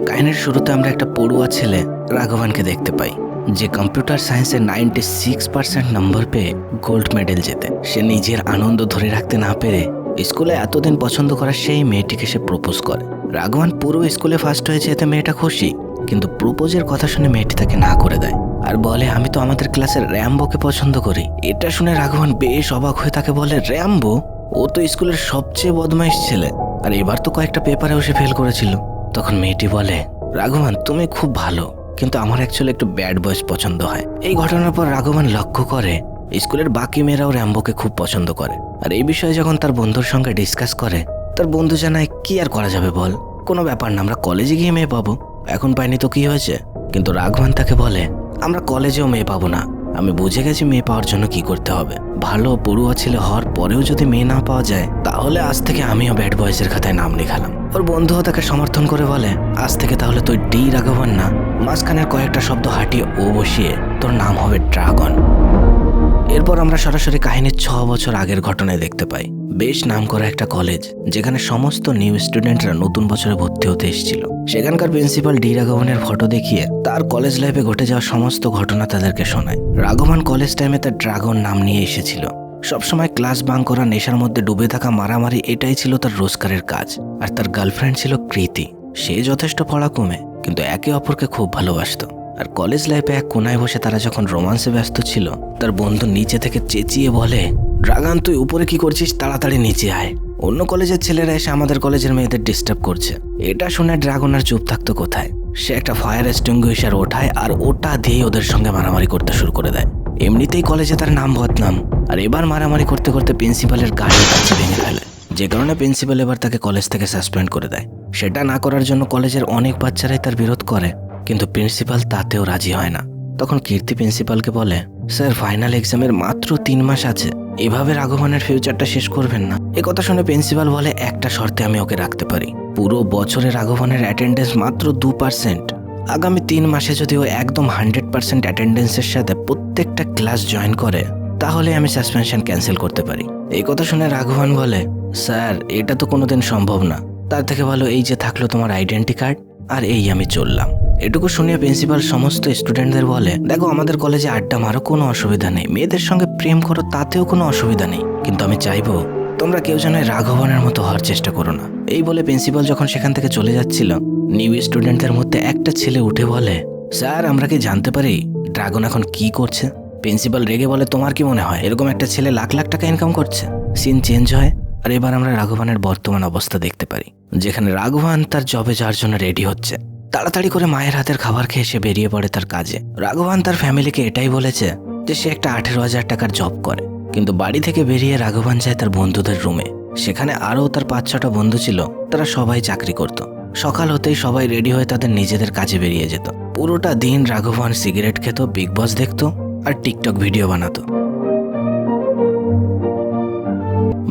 কাহিনীর শুরুতে আমরা একটা পড়ুয়া ছেলে রাঘবানকে দেখতে পাই, যে কম্পিউটার সায়েন্সে 96% নম্বর পেয়ে গোল্ড মেডেল জেতে। সে নিজের আনন্দ ধরে রাখতে না পেরে স্কুলে এতদিন পছন্দ করা সেই মেয়েটিকে সে প্রপোজ করে। রাঘবান পুরো স্কুলে ফার্স্ট হয়েছে, এতে মেয়েটা খুশি, কিন্তু প্রপোজের কথা শুনে মেয়েটি তাকে না করে দেয় আর বলে, আমি তো আমাদের ক্লাসের র্যাম্বোকে পছন্দ করি। এটা শুনে রাঘবান বেশ অবাক হয়ে তাকে বলে, র্যাম্বো? ও তো স্কুলের সবচেয়ে বদমাইশ ছেলে, আর এবার তো কয়েকটা পেপারেও সে ফেল করেছিল। তখন মেয়েটি বলে, রাঘবান তুমি খুব ভালো, কিন্তু আমার অ্যাকচুয়ালি একটু ব্যাড বয়েজ পছন্দ হয়। এই ঘটনার পর রাঘবান লক্ষ্য করে স্কুলের বাকি মেয়েরাও র্যাম্বোকে খুব পছন্দ করে। আর এই বিষয়ে যখন তার বন্ধুর সঙ্গে ডিসকাস করে, তার বন্ধু জানায়, কি আর করা যাবে বল, কোনো ব্যাপার না, আমরা কলেজে গিয়ে মেয়ে পাবো, এখন পাইনি তো কি হয়েছে। কিন্তু রাঘবান তাকে বলে, আমরা কলেজেও মেয়ে পাবো না, আমি বুঝে গেছি মেয়ে পাওয়ার জন্য কি করতে হবে। ভালো পড়ুয়া ছেলে হওয়ার পরেও যদি মেয়ে না পাওয়া যায়, তাহলে আজ থেকে আমিও ব্যাড বয়েজের খাতায় নাম লিখালাম। ওর বন্ধুও তাকে সমর্থন করে বলে, আজ থেকে তাহলে তুই ডি রাঘবান না, মাঝখানের কয়েকটা শব্দ হাঁটিয়ে ও বসিয়ে তোর নাম হবে ড্রাগন। এরপর আমরা সরাসরি কাহিনীর 6 বছর আগের ঘটনায় দেখতে পাই। বেশ নাম করা একটা কলেজ, যেখানে সমস্ত নিউ স্টুডেন্টরা নতুন বছরে ভর্তি হতে এসেছিল। সেখানকার প্রিন্সিপাল ডি রাঘবানের ফটো দেখিয়ে তার কলেজ লাইফে ঘটে যাওয়া সমস্ত ঘটনা তাদেরকে শোনায়। রাঘবান কলেজ টাইমে তার ড্রাগন নাম নিয়ে এসেছিল। সবসময় ক্লাস বাং করা, নেশার মধ্যে ডুবে থাকা, মারামারি, এটাই ছিল তার রোজগারের কাজ। আর তার গার্লফ্রেন্ড ছিল কৃতি। সে যথেষ্ট পড়াকমে, কিন্তু একে অপরকে খুব ভালোবাসত। আর কলেজ লাইফে এক কোনায় বসে তারা যখন রোমান্সে ব্যস্ত ছিল, তার বন্ধু নিচে থেকে চেঁচিয়ে বলে, ড্রাগন তুই উপরে কি করছিস, তাড়াতাড়ি নিচে আয়, অন্য কলেজের ছেলেরা এসে আমাদের কলেজের মেয়েদের ডিস্টার্ব করছে। এটা শুনে ড্রাগন আর চুপ থাকতো কোথায়, সে একটা ফায়ার এক্সটিংগুইশার ওঠায় আর ওটা দিয়ে ওদের সঙ্গে মারামারি করতে শুরু করে দেয়। এমনিতেই কলেজে তার নাম বদনাম, আর এবার মারামারি করতে করতে প্রিন্সিপালের গাড়ি কাছে ভেঙে ফেলে, যে কারণে প্রিন্সিপাল এবার তাকে কলেজ থেকে সাসপেন্ড করে দেয়। সেটা না করার জন্য কলেজের অনেক বাচ্চারাই তার বিরোধ করে, কিন্তু প্রিন্সিপাল তাতেও রাজি হয় না। তখন কীর্তি প্রিন্সিপালকে বলে, স্যার ফাইনাল এক্সামের মাত্র 3 মাস আছে, এভাবে রাঘবানের ফিউচারটা শেষ করবেন না। এ কথা শুনে প্রিন্সিপাল বলে, একটা শর্তে আমি ওকে রাখতে পারি, পুরো বছরে রাঘবানের অ্যাটেন্ডেন্স মাত্র 2%। আগামী 3 মাসে যদি ও একদম 100% অ্যাটেন্ডেন্সের সাথে প্রত্যেকটা ক্লাস জয়েন করে, তাহলে আমি সাসপেনশন ক্যান্সেল করতে পারি। এই কথা শুনে রাঘবান বলে, স্যার এটা তো কোনোদিন সম্ভব না, তার থেকে ভালো এই যে থাকলো তোমার আইডেন্টি কার্ড, আর এই আমি চললাম। এটুকু শুনিয়ে প্রিন্সিপাল সমস্ত স্টুডেন্টদের বলে, দেখো আমাদের কলেজে আড্ডা মারো, কোনো অসুবিধা নেই, মেয়েদের সঙ্গে প্রেম করো, তাতেও কোনো অসুবিধা নেই, কিন্তু আমি চাইবো তোমরা কেউ যেন রাঘবানের মতো হওয়ার চেষ্টা করো না। এই বলে প্রিন্সিপাল যখন সেখান থেকে চলে যাচ্ছিল, নিউ স্টুডেন্টদের মধ্যে একটা ছেলে উঠে বলে, স্যার আমরা কি জানতে পারি ড্রাগন এখন কি করছে? প্রিন্সিপাল রেগে বলে, তোমার কি মনে হয় এরকম একটা ছেলে লাখ লাখ টাকা ইনকাম করছে? সিন চেঞ্জ হয়, আর এবার আমরা রাঘবানের বর্তমান অবস্থা দেখতে পারি, যেখানে রাঘবান তার জবে যাওয়ার জন্য রেডি হচ্ছে। তাড়াতাড়ি করে মায়ের হাতের খাবার খেয়ে সে বেরিয়ে পড়ে তার কাজে। রাঘবান তার ফ্যামিলিকে এটাই বলেছে যে সে একটা 18,000 টাকার জব করে, কিন্তু বাড়ি থেকে বেরিয়ে রাঘবান যায় তার বন্ধুদের রুমে। সেখানে আরও তার 5-6টা বন্ধু ছিল, তারা সবাই চাকরি করত। সকাল হতেই সবাই রেডি হয়ে তাদের নিজেদের কাজে বেরিয়ে যেত। পুরোটা দিন রাঘবান সিগারেট খেত, বিগ বস দেখত আর টিকটক ভিডিও বানাতো।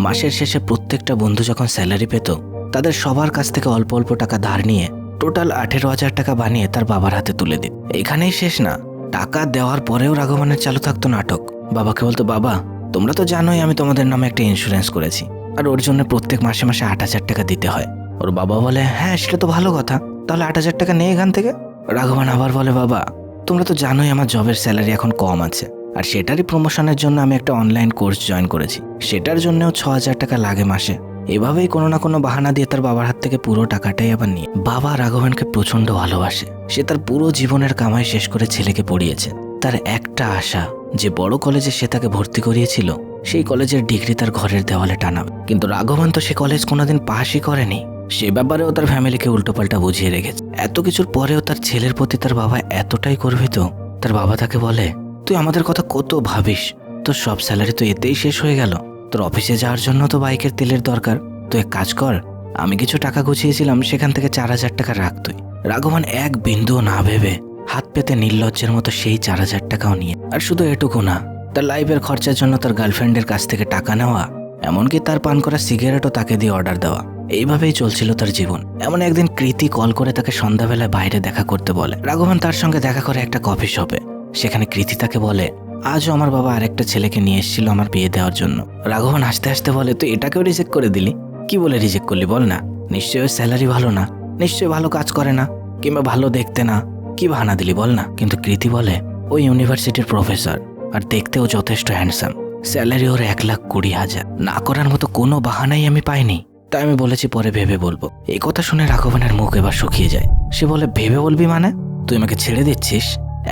মাসের শেষে প্রত্যেকটা বন্ধু যখন স্যালারি পেত, তাদের সবার কাছ থেকে অল্প অল্প টাকা ধার নিয়ে টোটাল 18,000 টাকা বানিয়ে তার বাবার হাতে তুলে দিত। এখানেই শেষ না, টাকা দেওয়ার পরেও রাঘবানের চালু থাকতো নাটক। বাবাকে বলতো, বাবা তোমরা তো জানোই আমি তোমাদের নামে একটা ইন্স্যুরেন্স করেছি, আর ওর জন্য প্রত্যেক মাসে মাসে 8,000 টাকা দিতে হয়। ওর বাবা বলে, হ্যাঁ সেটা তো ভালো কথা, তাহলে 8,000 টাকা নেই এখান থেকে। রাঘবান আবার বলে, বাবা তোমরা তো জানোই আমার জবের স্যালারি এখন কম আছে, আর সেটারই প্রমোশনের জন্য আমি একটা অনলাইন কোর্স জয়েন করেছি, সেটার জন্যও 6,000 টাকা লাগে মাসে। এভাবেই কোনো না কোনো বাহানা দিয়ে তার বাবার হাত থেকে পুরো টাকাটাই আবার নিয়ে। বাবা রাঘবানকে প্রচন্ড ভালোবাসে, সে তার পুরো জীবনের কামাই শেষ করে ছেলেকে পড়িয়েছে। তার একটা আশা, যে বড় কলেজে সে তাকে ভর্তি করিয়েছিল সেই কলেজের ডিগ্রি তার ঘরের দেওয়ালে টানাবে। কিন্তু রাঘবান তো সে কলেজ কোনোদিন পাশই করেনি, সে ব্যাপারেও তার ফ্যামিলিকে উল্টোপাল্টা বুঝিয়ে রেখেছে। এত কিছুর পরেও তার ছেলের প্রতি তার বাবা এতটাই গর্বিত। তার বাবা তাকে বলে, তুই আমাদের কথা কত ভাবিস, তোর সব স্যালারি তো এতেই শেষ হয়ে গেল, তোর অফিসে যাওয়ার জন্য তো বাইকের তেলের দরকার, তুই এক কাজ কর, আমি কিছু টাকা গুছিয়েছিলাম, সেখান থেকে 4,000 টাকা রাখ তুই। রাঘবান এক বিন্দুও না ভেবে হাত পেতে নির্লজ্জের মতো সেই 4,000 টাকাও নিয়ে, আর শুধু এটুকু না, তার লাইফের খরচার জন্য তার গার্লফ্রেন্ডের কাছ থেকে টাকা নেওয়া, এমনকি তার পান করা সিগারেটও তাকে দিয়ে অর্ডার দেওয়া। এইভাবেই চলছিল তার জীবন। এমন একদিন কৃতি কল করে তাকে সন্ধ্যাবেলায় বাইরে দেখা করতে বলে। রাঘবান তার সঙ্গে দেখা করে একটা কফি শপে। সেখানে কৃতি তাকে বলে, আজও আমার বাবা আরেকটা ছেলেকে নিয়ে এসেছিল আমার বিয়ে দেওয়ার জন্য। রাঘবান হাসতে হাসতে বলে, তুই এটাকেও রিজেক্ট করে দিলি? কি বলে রিজেক্ট করলি বল না? নিশ্চয়ই ওর স্যালারি ভালো না, নিশ্চয়ই ভালো কাজ করে না, কিংবা ভালো দেখতে না, কি বাহানা দিলি বল না? কিন্তু কৃতি বলে ওই ইউনিভার্সিটির প্রফেসর, আর দেখতেও যথেষ্ট হ্যান্ডসাম, স্যালারি ওর 1,20,000। না করার মতো কোনো বাহানাই আমি পাইনি। তাই আমি বলেছি পরে ভেবে বলবো। এই কথা শুনে রাঘবানের মুখ এবার শুকিয়ে যায়। সে বলে ভেবে বলবি মানে? তুই আমাকে ছেড়ে দিচ্ছিস?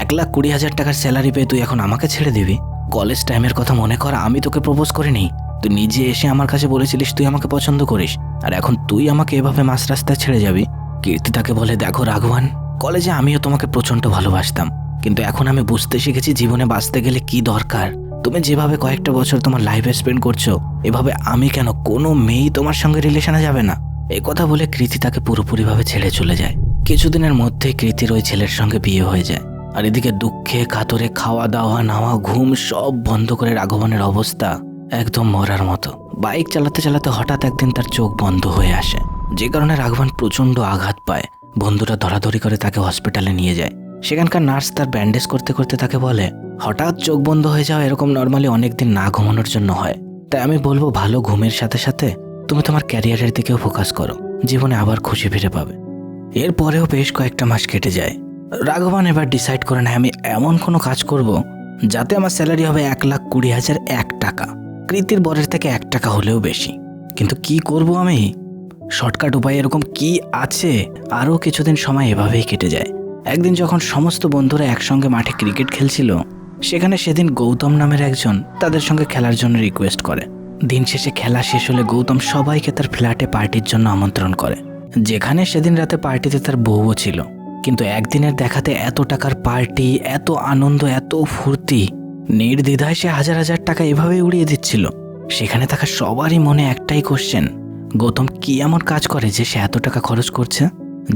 1,20,000 টাকার স্যালারি পেয়ে তুই এখন আমাকে ছেড়ে দিবি? কলেজ টাইমের কথা মনে কর, আমি তোকে প্রপোজ করিনি। তুই নিজে এসে আমার কাছে বলেছিলিস তুই আমাকে পছন্দ করিস, আর এখন তুই আমাকে এভাবে মাঝ রাস্তায় ছেড়ে যাবি? কীর্তি তাকে বলে দেখো রাঘবান, কলেজে আমিও তোমাকে প্রচণ্ড ভালোবাসতাম, কিন্তু এখন আমি বুঝতে শিখেছি জীবনে বাঁচতে গেলে কি দরকার। তুমি যেভাবে কয়েকটা বছর তোমার লাইফে স্পেন্ড করছো, এভাবে আমি কেন? কোনো মেয়েই তোমার সঙ্গে রিলেশনে যাবে না। এই কথা বলে কৃতি তাকে পুরোপুরিভাবে ছেড়ে চলে যায়। কিছুদিনের মধ্যে কৃতির ওই ছেলের সঙ্গে বিয়ে হয়ে যায়। আর এদিকে দুঃখে কাতরে খাওয়া দাওয়া নাওয়া ঘুম সব বন্ধ করে রাঘবানের অবস্থা একদম মরার মতো। বাইক চালাতে চালাতে হঠাৎ একদিন তার চোখ বন্ধ হয়ে আসে, যে কারণে রাঘবান প্রচণ্ড আঘাত পায়। বন্ধুরা ধরাধরি করে তাকে হসপিটালে নিয়ে যায়। সেখানকার নার্স তার ব্যান্ডেজ করতে করতে তাকে বলে হঠাৎ চোখ বন্ধ হয়ে যাওয়া এরকম নর্মালি অনেকদিন না ঘুমানোর জন্য হয়। তাই আমি বলবো ভালো ঘুমের সাথে সাথে তুমি তোমার ক্যারিয়ারের দিকেও ফোকাস করো, জীবনে আবার খুশি ফিরে পাবে। এরপরেও বেশ কয়েকটা মাস কেটে যায়। রাঘবান এবার ডিসাইড করে নেয় আমি এমন কোনো কাজ করব যাতে আমার স্যালারি হবে 1,20,001 টাকা, কৃতির বরের থেকে 1 টাকা হলেও বেশি। কিন্তু কি করব আমি? শর্টকাট উপায় এরকম কি আছে? আরও কিছুদিন সময় এভাবেই কেটে যায়। একদিন যখন সমস্ত বন্ধুরা একসঙ্গে মাঠে ক্রিকেট খেলছিল, সেখানে সেদিন গৌতম নামের একজন তাদের সঙ্গে খেলার জন্য রিকোয়েস্ট করে। দিন শেষে খেলা শেষ হলে গৌতম সবাইকে তার ফ্ল্যাটে পার্টির জন্য আমন্ত্রণ করে, যেখানে সেদিন রাতে পার্টিতে তার বউও ছিল। কিন্তু একদিনের দেখাতে এত টাকার পার্টি, এত আনন্দ, এত ফুর্তি, নির্দ্বিধায় সে হাজার হাজার টাকা এভাবেই উড়িয়ে দিচ্ছিল। সেখানে থাকা সবারই মনে একটাই কোশ্চেন, গৌতম কি এমন কাজ করে যে সে এত টাকা খরচ করছে?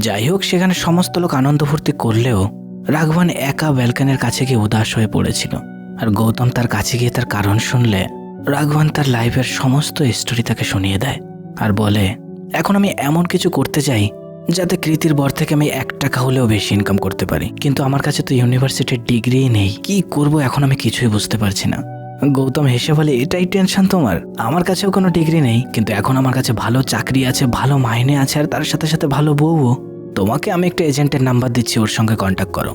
যাই হোক, সেখানে সমস্ত লোক আনন্দ ফুর্তি করলেও রাঘবান একা ব্যালকনির কাছে গিয়ে উদাস হয়ে পড়েছিল। আর গৌতম তার কাছে গিয়ে তার কারণ শুনলে রাঘবান তার লাইফের সমস্ত স্টোরি তাকে শুনিয়ে দেয় আর বলে এখন আমি এমন কিছু করতে চাই যাতে কৃতির বর থেকে আমি 1 টাকা হলেও বেশি ইনকাম করতে পারি, কিন্তু আমার কাছে তো ইউনিভার্সিটির ডিগ্রিই নেই। কি করব এখন আমি কিছুই বুঝতে পারছি না। গৌতম হেসে বলে এটাই টেনশন তোমার? আমার কাছেও কোনো ডিগ্রি নেই, কিন্তু এখন আমার কাছে ভালো চাকরি আছে, ভালো মাইনে আছে, আর তার সাথে সাথে ভালো বউও। তোমাকে আমি একটা এজেন্টের নাম্বার দিচ্ছি, ওর সঙ্গে কন্ট্যাক্ট করো।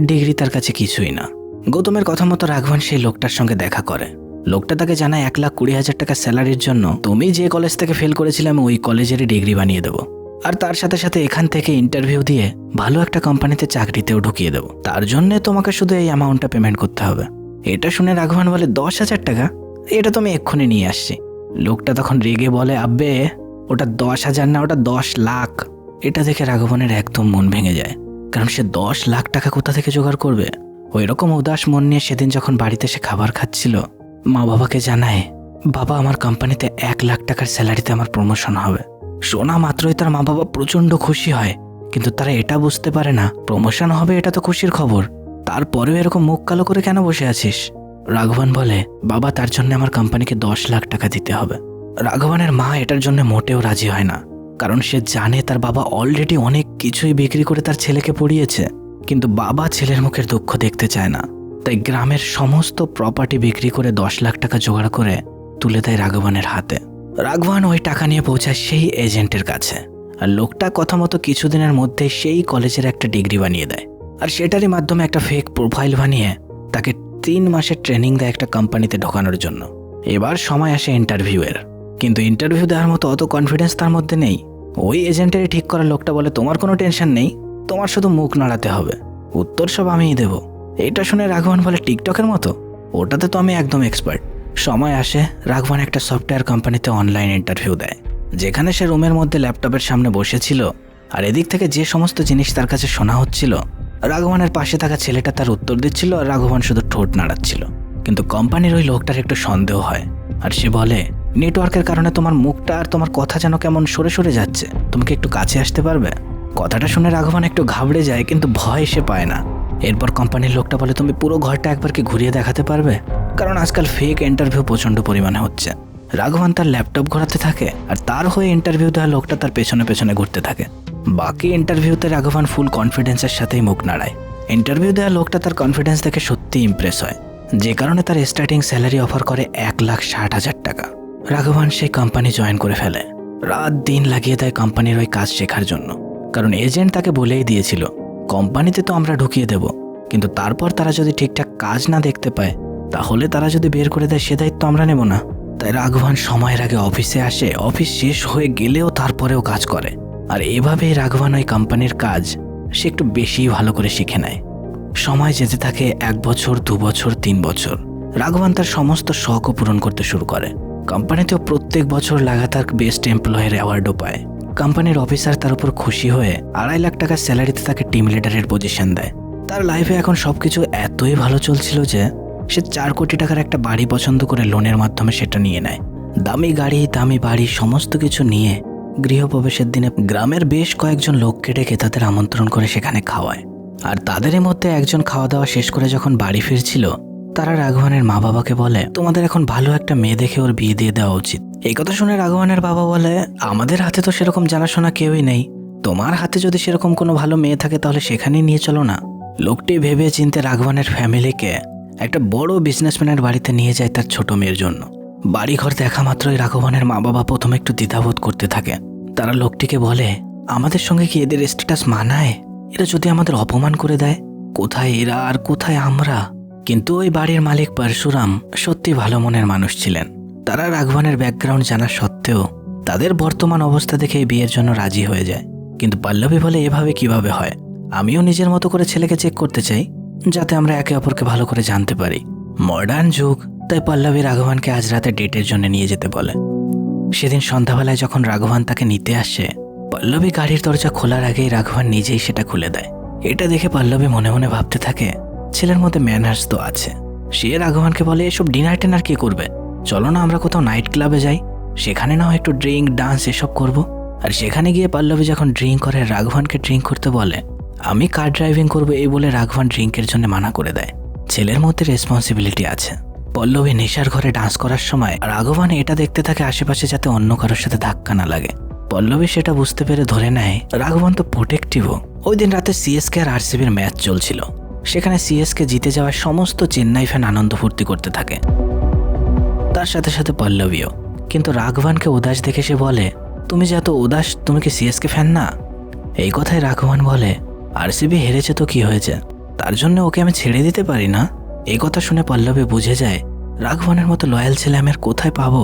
ডিগ্রি তার কাছে কিছুই না। গৌতমের কথা মতো রাঘবান সেই লোকটার সঙ্গে দেখা করে। লোকটা তাকে জানায় 1,20,000 টাকা স্যালারির জন্য তুমি যে কলেজ থেকে ফেল করেছিলে আমি ওই কলেজেরই ডিগ্রি বানিয়ে দেবো, আর তার সাথে সাথে এখান থেকে ইন্টারভিউ দিয়ে ভালো একটা কোম্পানিতে চাকরিতেও ঢুকিয়ে দেবো। তার জন্য তোমাকে শুধু এই অ্যামাউন্টটা পেমেন্ট করতে হবে। এটা শুনে রাঘবান বলে 10,000 টাকা? এটা তো আমি এক্ষুনি নিয়ে আসছি। লোকটা তখন রেগে বলে আব্বে ওটা 10,000 না, ওটা 10 লাখ। এটা দেখে রাঘবানের একদম মন ভেঙে যায়, কারণ সে 10 লাখ টাকা কোথা থেকে জোগাড় করবে। ওই রকম উদাস মন নিয়ে সেদিন যখন বাড়িতে সে খাবার খাচ্ছিল, মা বাবাকে জানায় বাবা আমার কোম্পানিতে 1 লাখ টাকার স্যালারিতে আমার প্রমোশন হবে। শোনা মাত্রই তার মা বাবা প্রচণ্ড খুশি হয়, কিন্তু তারা এটা বুঝতে পারে না প্রমোশন হবে এটা তো খুশির খবর, তারপরেও এরকম মুখ কালো করে কেন বসে আছিস? রাঘবান বলে বাবা তার জন্য আমার কোম্পানিকে 10 লাখ টাকা দিতে হবে। রাঘবানের মা এটার জন্য মোটেও রাজি হয় না, কারণ সে জানে তার বাবা অলরেডি অনেক কিছুই বিক্রি করে তার ছেলেকে পড়িয়েছে, কিন্তু বাবা ছেলের মুখের দুঃখ দেখতে চায় না। তাই গ্রামের সমস্ত প্রপার্টি বিক্রি করে 10 লাখ টাকা জোগাড় করে তুলে দেয় রাঘবানের হাতে। রাঘবান ওই টাকা নিয়ে পৌঁছায় সেই এজেন্টের কাছে, আর লোকটা কথা মতো কিছুদিনের মধ্যে সেই কলেজের একটা ডিগ্রি বানিয়ে দেয়, আর সেটারই মাধ্যমে একটা ফেক প্রোফাইল বানিয়ে তাকে 3 মাসের ট্রেনিং দেয় একটা কোম্পানিতে ঢোকানোর জন্য। এবার সময় আসে ইন্টারভিউয়ের, কিন্তু ইন্টারভিউ দেওয়ার মতো অত কনফিডেন্স তার মধ্যে নেই। ওই এজেন্টেরই ঠিক করা লোকটা বলে তোমার কোনো টেনশন নেই, তোমার শুধু মুখ নাড়াতে হবে, উত্তর সব আমিই দেবো। এটা শুনে রাঘবান বলে টিকটকের মতো? ওটাতে তো আমি একদম এক্সপার্ট। সময় আসে, রাঘবান একটা সফটওয়্যার কোম্পানিতে অনলাইন ইন্টারভিউ দেয়, যেখানে সে রুমের মধ্যে ল্যাপটপের সামনে বসেছিল, আর এদিক থেকে যে সমস্ত জিনিস তার কাছে শোনা হচ্ছিল রাঘবানের পাশে থাকা ছেলেটা তার উত্তর দিচ্ছিল, আর রাঘবান শুধু ঠোঁট নাড়াচ্ছিল। কিন্তু কোম্পানির ওই লোকটার একটু সন্দেহ হয়, আর সে বলে নেটওয়ার্কের কারণে তোমার মুখটা আর তোমার কথা যেন কেমন সরে সরে যাচ্ছে, তুমি কি একটু কাছে আসতে পারবে? কথাটা শুনে রাঘবান একটু ঘাবড়ে যায়, কিন্তু ভয় সে পায় না। এরপর কোম্পানির লোকটা বলে তুমি পুরো ঘরটা একবার কি ঘুরিয়ে দেখাতে পারবে, কারণ আজকাল ফেক ইন্টারভিউ প্রচণ্ড পরিমাণে হচ্ছে। রাঘবান তার ল্যাপটপ ঘোরাতে থাকে, আর তার হয়ে ইন্টারভিউ দেওয়া লোকটা তার পেছনে পেছনে ঘুরতে থাকে। বাকি ইন্টারভিউতে রাঘবান ফুল কনফিডেন্সের সাথেই মুখ নাড়ায়। ইন্টারভিউ দেওয়া লোকটা তার কনফিডেন্স দেখে সত্যি ইমপ্রেস হয়, যে কারণে তার স্টার্টিং স্যালারি অফার করে 1,60,000 টাকা। রাঘবান সেই কোম্পানি জয়েন করে ফেলে, রাত দিন লাগিয়ে দেয় কোম্পানির ওই কাজ শেখার জন্য। কারণ এজেন্ট তাকে বলেই দিয়েছিল কোম্পানিতে তো আমরা ঢুকিয়ে দেব, কিন্তু তারপর তারা যদি ঠিকঠাক কাজ না দেখতে পায় তাহলে তারা যদি বের করে দেয় সে দায়িত্ব আমরা নেব না। তাই রাঘবান সময়ের আগে অফিসে আসে, অফিস শেষ হয়ে গেলেও তারপরেও কাজ করে। আর এভাবেই রাঘবান ওই কোম্পানির কাজ সে একটু বেশি ভালো করে শিখে নেয়। সময় যেতে থাকে 1 বছর, 2 বছর, 3 বছর। রাঘবান তার সমস্ত শখও পূরণ করতে শুরু করে। কোম্পানিতেও প্রত্যেক বছর লাগাতার বেস্ট এমপ্লয়ের অ্যাওয়ার্ডও পায়। কোম্পানির অফিসার তার উপর খুশি হয়ে 2.5 লাখ টাকার স্যালারিতে তাকে টিম লিডারের পজিশন দেয়। তার লাইফে এখন সবকিছু এতই ভালো চলছিল যে সে 4 কোটি টাকার একটা বাড়ি পছন্দ করে লোনের মাধ্যমে সেটা নিয়ে নেয়। দামি গাড়ি, দামি বাড়ি, সমস্ত কিছু নিয়ে গৃহপ্রবেশের দিনে গ্রামের বেশ কয়েকজন লোককে ডেকে তাদের আমন্ত্রণ করে সেখানে খাওয়ায়। আর তাদেরই মধ্যে একজন খাওয়া দাওয়া শেষ করে যখন বাড়ি ফিরছিল, তারা রাঘবানের মা বাবাকে বলে তোমাদের এখন ভালো একটা মেয়ে দেখে ওর বিয়ে দিয়ে দেওয়া উচিত। এই কথা শুনে রাঘবানের বাবা বলে আমাদের হাতে তো সেরকম জানাশোনা কেউই নেই, তোমার হাতে যদি সেরকম কোনো ভালো মেয়ে থাকে তাহলে সেখানেই নিয়ে চলো না। লোকটি ভেবে চিন্তে রাঘবানের ফ্যামিলিকে একটা বড় বিজনেসম্যানের বাড়িতে নিয়ে যায় তার ছোট মেয়ের জন্য। বাড়িঘর দেখা মাত্রই রাঘবানের মা বাবা প্রথমে একটু দ্বিধাবোধ করতে থাকে। তারা লোকটিকে বলে আমাদের সঙ্গে কি এদের স্ট্যাটাস মানায়? এরা যদি আমাদের অপমান করে দেয়, কোথায় এরা আর কোথায় আমরা? কিন্তু ওই বাড়ির মালিক পরশুরাম সত্যি ভালো মনের মানুষ ছিলেন। তারা রাঘবানের ব্যাকগ্রাউন্ড জানা সত্ত্বেও তাদের বর্তমান অবস্থা দেখে এই বিয়ের জন্য রাজি হয়ে যায়। কিন্তু পল্লবী বলে এভাবে কিভাবে হয়? আমিও নিজের মতো করে ছেলেকে চেক করতে চাই, যাতে আমরা একে অপরকে ভালো করে জানতে পারি। মডার্ন যুগ, তাই পল্লবী রাঘবানকে আজ রাতে ডেটের জন্য নিয়ে যেতে বলে। সেদিন সন্ধ্যাবেলায় যখন রাঘবান তাকে নিতে আসে, পল্লবী গাড়ির দরজা খোলার আগেই রাঘবান নিজেই সেটা খুলে দেয়। এটা দেখে পল্লবী মনে মনে ভাবতে থাকে ছেলের মধ্যে ম্যানার্স তো আছে। সে রাঘবানকে বলে এসব ডিনার টেনার কি করবে, চলো না আমরা কোথাও নাইট ক্লাবে যাই, সেখানে না হয় একটু ড্রিঙ্ক ডান্স এসব করব। আর সেখানে গিয়ে পল্লবী যখন ড্রিঙ্ক করে রাঘবানকে ড্রিঙ্ক করতে বলে, আমি কার ড্রাইভিং করবো এই বলে রাঘবান ড্রিঙ্কের জন্য মানা করে দেয়। ছেলের মধ্যে রেসপন্সিবিলিটি আছে। পল্লবী নেশার ঘরে ডান্স করার সময় রাঘবান এটা দেখতে থাকে আশেপাশে যাতে অন্য কারোর সাথে ধাক্কা না লাগে। পল্লবী সেটা বুঝতে পেরে ধরে নেয় রাঘবান তো প্রোটেক্টিভও। ওই দিন রাতে সিএসকে আর আরসিবির ম্যাচ চলছিল। সেখানে সিএসকে জিতে যাওয়ায় সমস্ত চেন্নাই ফ্যান আনন্দ ফুর্তি করতে থাকে, তার সাথে সাথে পল্লবীও। কিন্তু রাঘবানকে উদাস দেখে সে বলে তুমি যে এত উদাস, তুমি কি সিএসকে ফ্যান না? এই কথায় রাঘবান বলে আরসিবি হেরেছে তো কি হয়েছে, তার জন্য ওকে আমি ছেড়ে দিতে পারি না। এই কথা শুনে পল্লবী বুঝে যায় রাঘবানের মতো লয়াল ছেলে আমি আর কোথায় পাবো।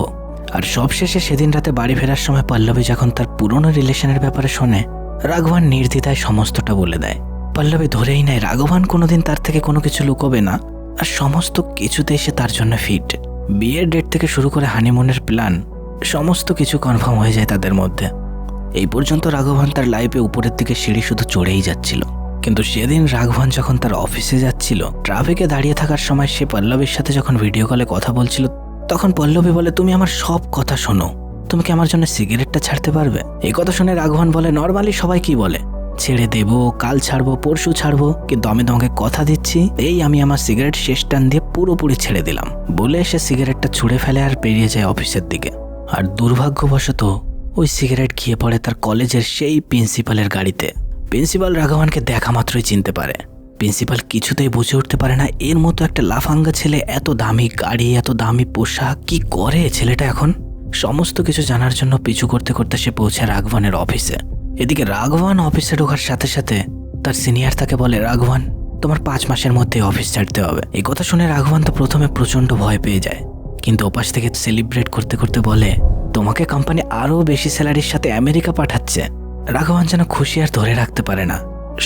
আর সবশেষে সেদিন রাতে বাড়ি ফেরার সময় পল্লবী যখন তার পুরনো রিলেশনের ব্যাপারে শোনে, রাঘবান নির্দ্বিধায় সমস্তটা বলে দেয়। পল্লবী ধরেই নেয় রাঘবান কোনোদিন তার থেকে কোনো কিছু লুকোবে না, আর সমস্ত কিছুতেই সে তার জন্য ফিট। বিয়ের ডেট থেকে শুরু করে হানিমুনের প্ল্যান, সমস্ত কিছু কনফার্ম হয়ে যায় তাদের মধ্যে। এই পর্যন্ত রাঘবান তার লাইফে উপরের দিকে সিঁড়ি শুধু চড়েই যাচ্ছিল। কিন্তু সেদিন রাঘবান যখন তার অফিসে যাচ্ছিল, ট্রাফিকে দাঁড়িয়ে থাকার সময় সে পল্লবীর সাথে যখন ভিডিও কলে কথা বলছিল, তখন পল্লবী বলে তুমি আমার সব কথা শোনো, তুমি কি আমার জন্য সিগারেটটা ছাড়তে পারবে? এই কথা শুনে রাঘবান বলে নর্মালি সবাই কি বলে, ছেড়ে দেবো, কাল ছাড়বো, পরশু ছাড়বো, কিন্তু আমি তোমাকে কথা দিচ্ছি এই আমি আমার সিগারেট শেষ টান দিয়ে পুরোপুরি ছেড়ে দিলাম। বলে সে সিগারেটটা ছুঁড়ে ফেলে আর বেরিয়ে যায় অফিসের দিকে। আর দুর্ভাগ্যবশত ওই সিগারেট গিয়ে পড়ে তার কলেজের সেই প্রিন্সিপালের গাড়িতে। প্রিন্সিপাল রাঘবানকে দেখা মাত্রই চিনতে পারে। প্রিন্সিপাল কিছুতেই বুঝে উঠতে পারে না এর মতো একটা লাফাঙ্গা ছেলে এত দামি গাড়ি, এত দামি পোশাক, কি করে ছেলেটা এখন। সমস্ত কিছু জানার জন্য পিছু করতে করতে সে পৌঁছে রাঘবানের অফিসে। এদিকে রাঘবান অফিসে ঢোকার সাথে সাথে তার সিনিয়র তাকে বলে রাঘবান তোমার 5 মাসের মধ্যে অফিস ছাড়তে হবে। এই কথা শুনে রাঘবান তো প্রথমে প্রচন্ড ভয় পেয়ে যায়, কিন্তু ওপাশ থেকে সেলিব্রেট করতে করতে বলে তোমাকে কোম্পানি আরো বেশি স্যালারির সাথে আমেরিকা পাঠাচ্ছে। রাঘবান যেন খুশি আর ধরে রাখতে পারে না,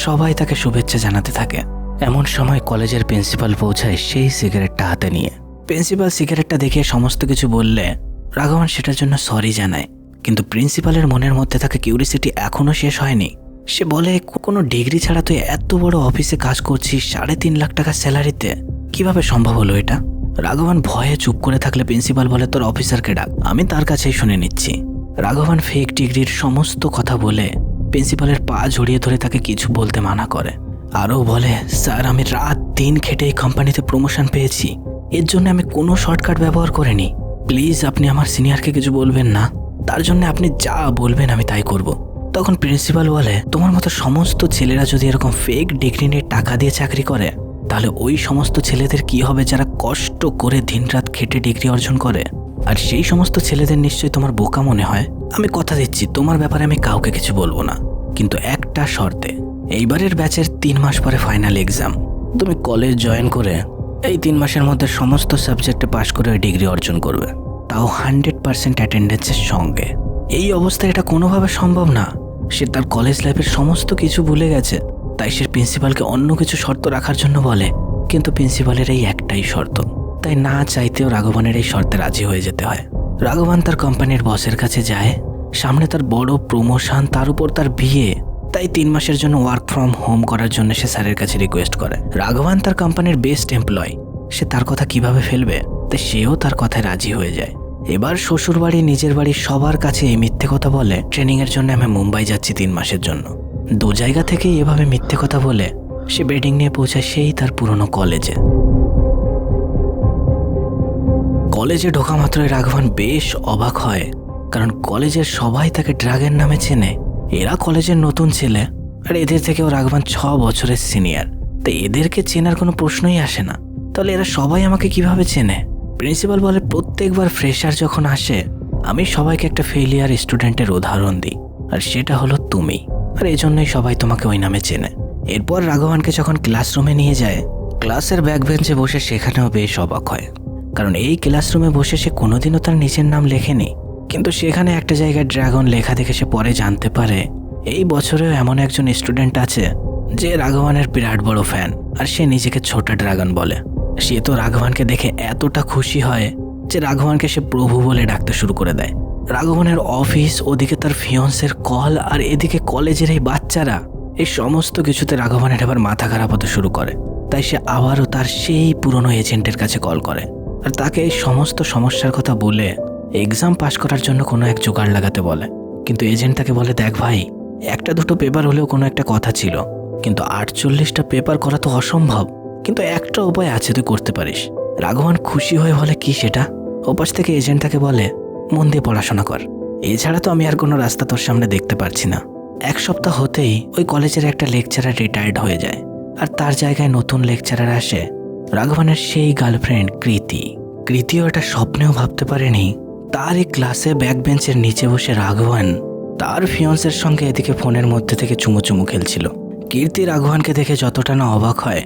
সবাই তাকে শুভেচ্ছা জানাতে থাকে। এমন সময় কলেজের প্রিন্সিপাল পৌঁছায় সেই সিগারেটটা হাতে নিয়ে। প্রিন্সিপাল সিগারেটটা দেখে সমস্ত কিছু বললে রাঘবান সেটার জন্য সরি জানায়। কিন্তু প্রিন্সিপালের মনের মধ্যে থাকা কিউরিসিটি এখনো শেষ হয়নি। সে বলে কোনো ডিগ্রি ছাড়া তুই এত বড় অফিসে কাজ করছিস 3.5 লাখ টাকা স্যালারিতে, কিভাবে সম্ভব হলো এটা? রাঘবান ভয়ে চুপ করে থাকলে প্রিন্সিপাল বলে তোর অফিসারকে ডাক, আমি তার কাছেই শুনে নিচ্ছি। রাঘবান ফেক ডিগ্রির সমস্ত কথা বলে প্রিন্সিপালের পা জড়িয়ে ধরে তাকে কিছু বলতে মানা করে। আরও বলে স্যার আমি রাত দিন খেটে এই কোম্পানিতে প্রমোশন পেয়েছি, এর জন্য আমি কোনো শর্টকাট ব্যবহার করিনি। প্লিজ আপনি আমার সিনিয়রকে কিছু বলবেন না, তার জন্য আপনি যা বলবেন আমি তাই করব। তখন প্রিন্সিপাল বলে তোমার মতো সমস্ত ছেলেরা যদি এরকম ফেক ডিগ্রি নিয়ে টাকা দিয়ে চাকরি করে, তাহলে ওই সমস্ত ছেলেদের কি হবে যারা কষ্ট করে দিনরাত খেটে ডিগ্রি অর্জন করে? আর সেই সমস্ত ছেলেদের নিশ্চয়ই তোমার বোকা মনে হয়। আমি কথা দিচ্ছি তোমার ব্যাপারে আমি কাউকে কিছু বলবো না। কিন্তু একটা শর্তে। এইবারের ব্যাচের 3 মাস পরে ফাইনাল এক্সাম। তুমি কলেজ জয়েন করে এই 3 মাসের মধ্যে সমস্ত সাবজেক্টে পাশ করে ডিগ্রি অর্জন করবে, তাও 100% অ্যাটেন্ডেন্সের সঙ্গে। এই অবস্থায় এটা কোনোভাবে সম্ভব না। সে তার কলেজ লাইফের সমস্ত কিছু ভুলে গেছে, তাই সে প্রিন্সিপালকে অন্য কিছু শর্ত রাখার জন্য বলে, কিন্তু প্রিন্সিপালের এই একটাই শর্ত। তাই না চাইতেও রাঘবানের এই শর্তে রাজি হয়ে যেতে হয়। রাঘবান তার কোম্পানির বসের কাছে যায়। সামনে তার বড় প্রমোশন, তার উপর তার বিয়ে, তাই 3 মাসের জন্য ওয়ার্ক ফ্রম হোম করার জন্য সে স্যারের কাছে রিকোয়েস্ট করে। রাঘবান তার কোম্পানির বেস্ট এমপ্লয়, সে তার কথা কিভাবে ফেলবে, তাই সেও তার কথায় রাজি হয়ে যায়। এবার শ্বশুর বাড়ি নিজের বাড়ি সবার কাছে এই মিথ্যে কথা বলে, ট্রেনিংয়ের জন্য আমি মুম্বাই যাচ্ছি 3 মাসের জন্য। 2 জায়গা থেকে এভাবে মিথ্যে কথা বলে সে বেডিং নিয়ে পৌঁছায় সেই তার পুরনো কলেজে। কলেজে ঢোকা মাত্রই রাঘবান বেশ অবাক হয়, কারণ কলেজের সবাই তাকে ড্রাগের নামে চেনে। এরা কলেজের নতুন ছেলে, আর এদের থেকেও রাঘবান 6 বছরের সিনিয়র, তাই এদেরকে চেনার কোনো প্রশ্নই আসে না। তাহলে এরা সবাই আমাকে কিভাবে চেনে? প্রিন্সিপাল বলে, প্রত্যেকবার ফ্রেশার যখন আসে আমি সবাইকে একটা ফেলিয়ার স্টুডেন্টের উদাহরণ দিই, আর সেটা হলো তুমি, আর এই জন্যই সবাই তোমাকে ওই নামে চেনে। এরপর রাঘবানকে যখন ক্লাসরুমে নিয়ে যায়, ক্লাসের ব্যাক বেঞ্চে বসে সেখানেও বেশ অবাক হয়, কারণ এই ক্লাসরুমে বসে সে কোনোদিনও তার নিজের নাম লেখেনি। কিন্তু সেখানে একটা জায়গায় ড্রাগন লেখা দেখে সে পরে জানতে পারে এই বছরেও এমন একজন স্টুডেন্ট আছে যে রাঘবানের বিরাট বড় ফ্যান, আর সে নিজেকে ছোটা ড্রাগন বলে। সে তো রাঘবানকে দেখে এতটা খুশি হয় যে রাঘবানকে সে প্রভু বলে ডাকতে শুরু করে দেয়। রাঘবানের অফিস, ওদিকে তার ফিয়ন্সের কল, আর এদিকে কলেজের এই বাচ্চারা, এই সমস্ত কিছুতে রাঘবানের এবার মাথা খারাপ হতে শুরু করে। তাই সে আবারও তার সেই পুরনো এজেন্টের কাছে কল করে, আর তাকে এই সমস্ত সমস্যার কথা বলে এক্সাম পাশ করার জন্য কোনো এক জোগাড় লাগাতে বলে। কিন্তু এজেন্ট তাকে বলে, দেখ ভাই, 1-2 পেপার হলেও কোনো একটা কথা ছিল, কিন্তু 48টা পেপার করা তো অসম্ভব, কিন্তু একটা উপায় আছে, তুই করতে পারিস। রাঘবান খুশি হয়ে বলে, কি সেটা? ওপাশ থেকে এজেন্ট তাকে বলে, মন দিয়ে পড়াশোনা কর, এছাড়া তো আমি আর কোনো রাস্তা তোর সামনে দেখতে পারছি না। 1 সপ্তাহ হতেই ওই কলেজের একটা লেকচারার রিটায়ার্ড হয়ে যায়, আর তার জায়গায় নতুন লেকচারার আসে, রাঘবানের সেই গার্লফ্রেন্ড কৃতি। কৃতিও এটা স্বপ্নেও ভাবতে পারেনি তার এই ক্লাসে ব্যাক বেঞ্চের নিচে বসে রাঘবান তার ফিয়ন্সের সঙ্গে এদিকে ফোনের মধ্যে থেকে চুমু খেলছিল। কীর্তি রাঘবানকে দেখে যতটা না অবাক হয়,